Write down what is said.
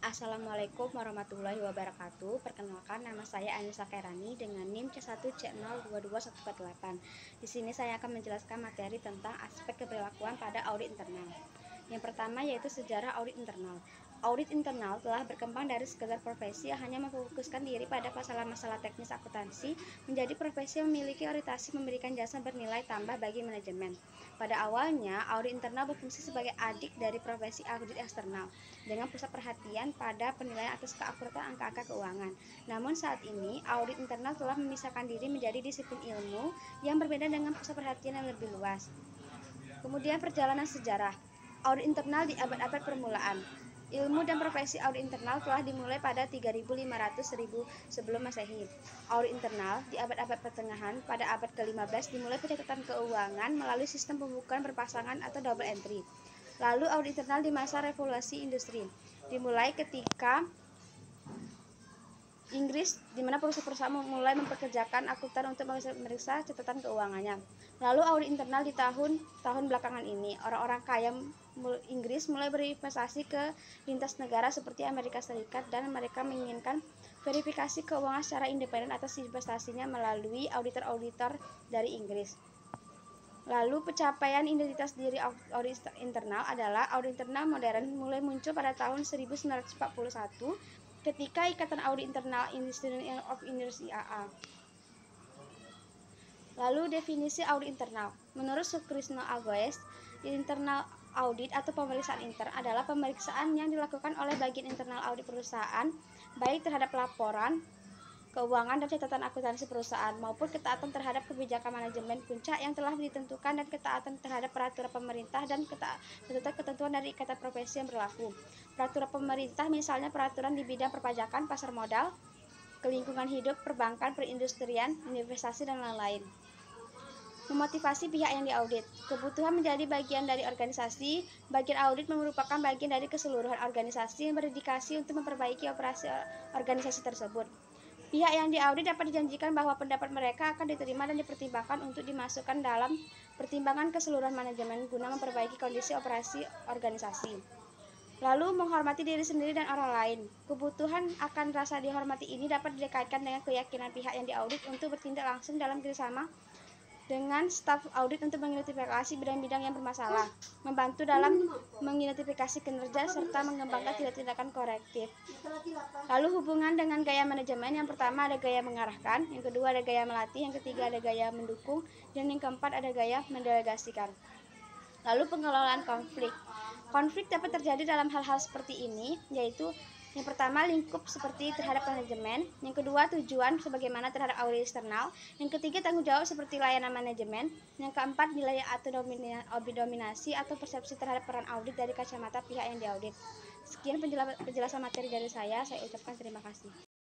Assalamualaikum warahmatullahi wabarakatuh. Perkenalkan, nama saya Anissa Kairani dengan NIM C1C022148. Di sini saya akan menjelaskan materi tentang aspek keberlakuan pada audit internal. Yang pertama yaitu sejarah audit internal. Audit internal telah berkembang dari sekedar profesi yang hanya memfokuskan diri pada masalah-masalah teknis akuntansi menjadi profesi yang memiliki orientasi memberikan jasa bernilai tambah bagi manajemen. Pada awalnya, audit internal berfungsi sebagai adik dari profesi audit eksternal dengan pusat perhatian pada penilaian atas keakuratan angka-angka keuangan. Namun saat ini, audit internal telah memisahkan diri menjadi disiplin ilmu yang berbeda dengan pusat perhatian yang lebih luas. Kemudian perjalanan sejarah audit internal di abad-abad permulaan. Ilmu dan profesi audit internal telah dimulai pada 3500 sebelum Masehi. Audit internal di abad-abad pertengahan pada abad ke-15 dimulai pencatatan keuangan melalui sistem pembukuan berpasangan atau double entry. Lalu audit internal di masa revolusi industri dimulai ketika Inggris, di mana perusahaan mulai mempekerjakan akuntan untuk memeriksa catatan keuangannya. Lalu audit internal di tahun belakangan ini, orang-orang kaya Inggris mulai berinvestasi ke lintas negara seperti Amerika Serikat dan mereka menginginkan verifikasi keuangan secara independen atas investasinya melalui auditor-auditor dari Inggris. Lalu pencapaian identitas diri audit internal adalah audit internal modern mulai muncul pada tahun 1941 ketika Ikatan Audit Internal Institute of Industry (AA). Lalu definisi audit internal. Menurut Sukrisno Agoes, internal audit atau pemeriksaan intern adalah pemeriksaan yang dilakukan oleh bagian internal audit perusahaan baik terhadap laporan keuangan dan catatan akuntansi perusahaan maupun ketaatan terhadap kebijakan manajemen puncak yang telah ditentukan dan ketaatan terhadap peraturan pemerintah dan ketentuan dari ikatan profesi yang berlaku. Peraturan pemerintah misalnya peraturan di bidang perpajakan, pasar modal, kelingkungan hidup, perbankan, perindustrian, investasi, dan lain-lain. Memotivasi pihak yang diaudit. Kebutuhan menjadi bagian dari organisasi. Bagian audit merupakan bagian dari keseluruhan organisasi yang berdedikasi untuk memperbaiki operasi organisasi tersebut. Pihak yang diaudit dapat dijanjikan bahwa pendapat mereka akan diterima dan dipertimbangkan untuk dimasukkan dalam pertimbangan keseluruhan manajemen guna memperbaiki kondisi operasi organisasi. Lalu menghormati diri sendiri dan orang lain. Kebutuhan akan rasa dihormati ini dapat dikaitkan dengan keyakinan pihak yang diaudit untuk bertindak langsung dalam kerjasama dengan staf audit untuk mengidentifikasi bidang-bidang yang bermasalah, membantu dalam mengidentifikasi kinerja, serta mengembangkan tindakan korektif. Lalu hubungan dengan gaya manajemen, yang pertama ada gaya mengarahkan, yang kedua ada gaya melatih, yang ketiga ada gaya mendukung, dan yang keempat ada gaya mendelegasikan. Lalu pengelolaan konflik. Konflik dapat terjadi dalam hal-hal seperti ini, yaitu yang pertama, lingkup seperti terhadap manajemen. Yang kedua, tujuan sebagaimana terhadap audit eksternal. Yang ketiga, tanggung jawab seperti layanan manajemen. Yang keempat, nilai atau dominasi atau persepsi terhadap peran audit dari kacamata pihak yang diaudit. Sekian penjelasan materi dari saya ucapkan terima kasih.